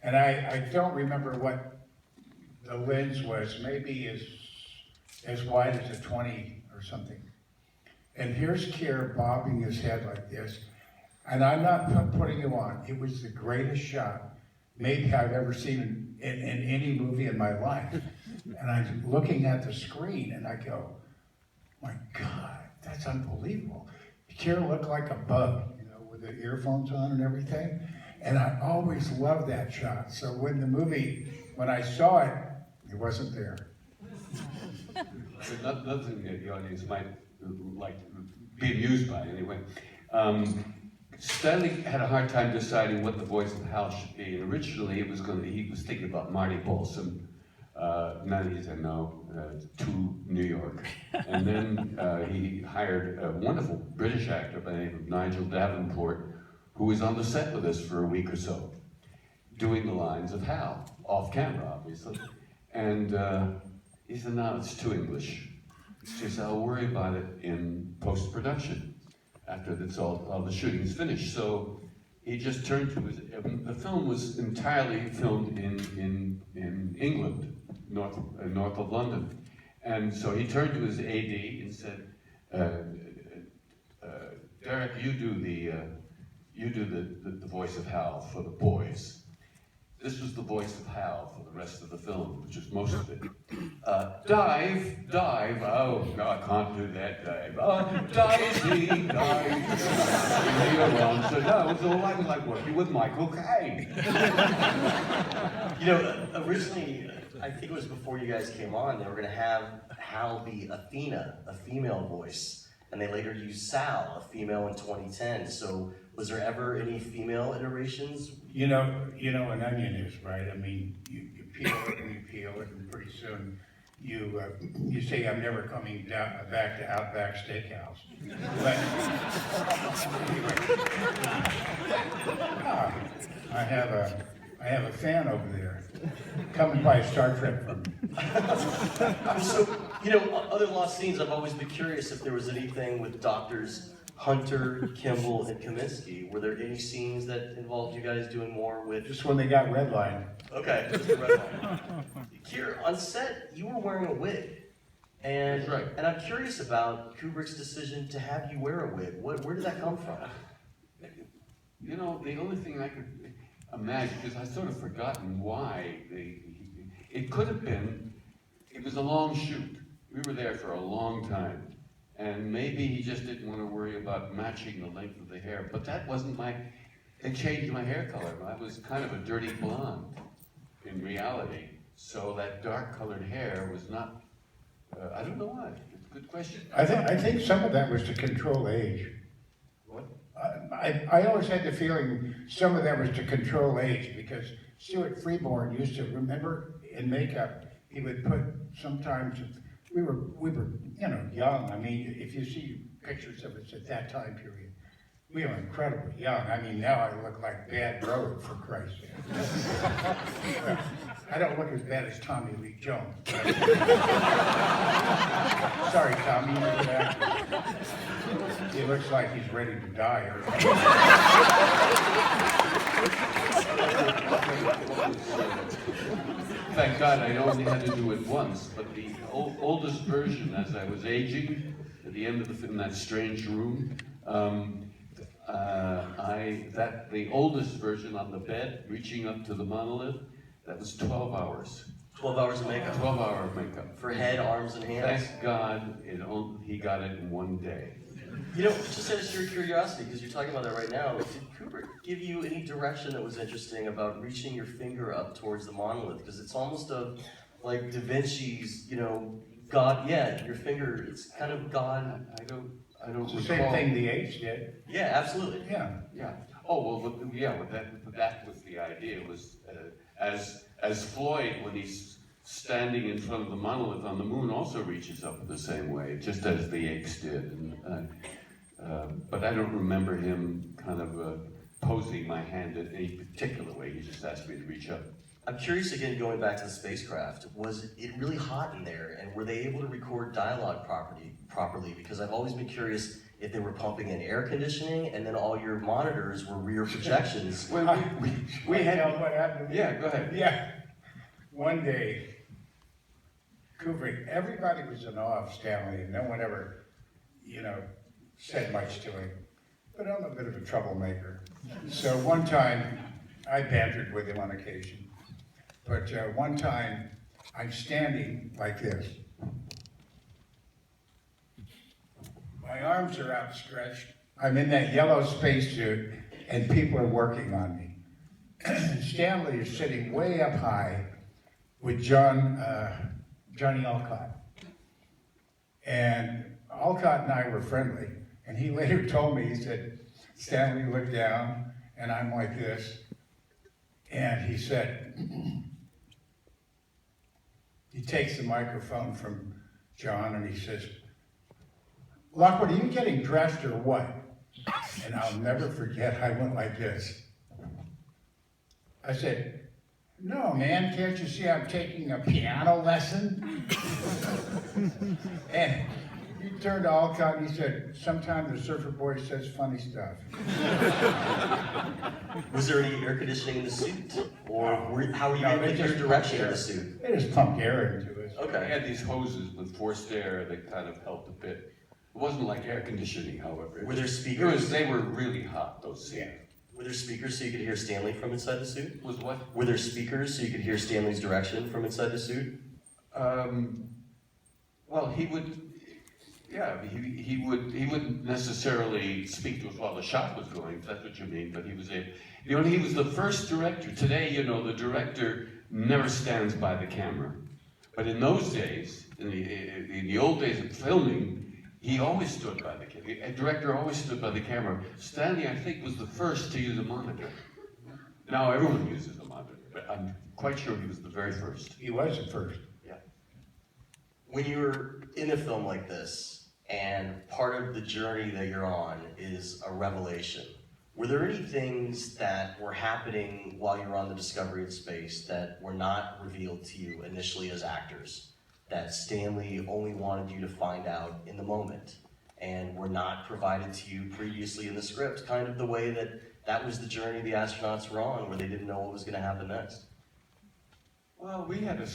And I don't remember what the lens was, maybe as wide as a 20 or something. And here's Keir bobbing his head like this, and I'm not putting you on. It was the greatest shot maybe I've ever seen in any movie in my life. And I'm looking at the screen and I go, my God, that's unbelievable. Keir looked like a bug, you know, with the earphones on and everything. And I always loved that shot. So when I saw it, it wasn't there. Another thing that the audience might like be amused by anyway. Stanley had a hard time deciding what the voice of Hal should be. And originally he was thinking about Marty Balsam. Then he said no, to New York. And then he hired a wonderful British actor by the name of Nigel Davenport, who was on the set with us for a week or so, doing the lines of Hal, off camera, obviously. And he said, no, it's too English. She said, I'll worry about it in post-production, after all the shooting's finished. So he just turned to the film was entirely filmed in England, north of London. And so he turned to his AD and said, Derek, you do the voice of Hal for the boys. This was the voice of Hal for the rest of the film, which is most of it. Dive, oh, no, I can't do that, dive. Divey, dive. You're wrong. So no, it was all like working with Michael Caine. You know, originally, I think it was before you guys came on, they were going to have Hal be Athena, a female voice, and they later used Sal, a female, in 2010. So was there ever any female iterations? You know an onion is, right? I mean, you peel it and you peel it, and pretty soon you say, I'm never coming back to Outback Steakhouse. But anyway, I have a fan over there coming by Star Trek from me. So, you know, other lost scenes, I've always been curious if there was anything with Doctors Hunter, Kimball, and Kaminsky. Were there any scenes that involved you guys doing more with... Just when they got redlined. Okay, just the red line. Keir, on set, you were wearing a wig. And, That's right. And I'm curious about Kubrick's decision to have you wear a wig. Where did that come from? You know, the only thing I could imagine, because I've sort of forgotten why it could have been, it was a long shoot. We were there for a long time. And maybe he just didn't want to worry about matching the length of the hair. But that wasn't they changed my hair color. I was kind of a dirty blonde in reality. So that dark colored hair was not, I don't know why. It's a good question. I think some of that was to control age. What? I always had the feeling some of that was to control age, because Stuart Freeborn used to, remember, in makeup, he would put sometimes, we were you know, young. I mean, if you see pictures of us at that time period, we were incredibly young. I mean, now I look like Bad Road, for Christ's sake. Well, I don't look as bad as Tommy Lee Jones. Sorry, Tommy, you're a good actor. He looks like he's ready to die or something. Thank God I only had to do it once, but the oldest version, as I was aging, at the end of the film, that strange room, the oldest version on the bed, reaching up to the monolith, that was 12 hours. 12 hours of makeup? 12-hour makeup. For head, arms, and hands? Thank God he got it in one day. You know, just out of sheer curiosity, because you're talking about that right now, did Kubrick give you any direction that was interesting about reaching your finger up towards the monolith? Because it's almost like Da Vinci's, you know, God, yeah, your finger, it's kind of God. I don't It's the recall. same thing the apes did. Yeah, absolutely. Yeah. Yeah. Oh, well, that was the idea, was as Floyd, when he's standing in front of the monolith on the moon, also reaches up the same way, just as the apes did. But I don't remember him kind of posing my hand in any particular way. He just asked me to reach up. I'm curious again, going back to the spacecraft, was it really hot in there, and were they able to record dialogue properly? Because I've always been curious if they were pumping in air conditioning, and then all your monitors were rear projections. Well, we Tell had, what happened to me. yeah, go ahead. Yeah. One day, Kubrick, everybody was in awe of Stanley, and no one ever, said much to him. But I'm a bit of a troublemaker. So one time, I bantered with him on occasion. But one time, I'm standing like this. My arms are outstretched. I'm in that yellow spacesuit, and people are working on me. Stanley is sitting way up high with Johnny Alcott. And Alcott and I were friendly, and he later told me, he said, Stanley looked down, and I'm like this, and he said, he takes the microphone from John, and he says, Lockwood, are you getting dressed or what? And I'll never forget, I went like this. I said, no, man, can't you see I'm taking a piano lesson? And he turned to Alcott and he said, sometimes the surfer boy says funny stuff. Was there any air conditioning in the suit? Or how were you No, able they to get your just direction pumped in air. the suit? They just pumped air into us. We Okay. had these hoses with forced air that kind of helped a bit. It wasn't like air conditioning, however. Were there speakers? They were really hot, those seats. Yeah. Were there speakers so you could hear Stanley from inside the suit? Was what? Were there speakers so you could hear Stanley's direction from inside the suit? Well, he would, yeah, he wouldn't necessarily speak to us while the shot was going, if that's what you mean, but he was able, he was the first director. Today, the director never stands by the camera. But in those days, in the old days of filming, he always stood by the camera. A director always stood by the camera. Stanley, I think, was the first to use a monitor. Now everyone uses a monitor, but I'm quite sure he was the very first. He was at first. Yeah. When you're in a film like this, and part of the journey that you're on is a revelation, were there any things that were happening while you were on the discovery of space that were not revealed to you initially as actors? That Stanley only wanted you to find out in the moment and were not provided to you previously in the script, kind of the way that was the journey the astronauts were on, where they didn't know what was going to happen next? Well, we had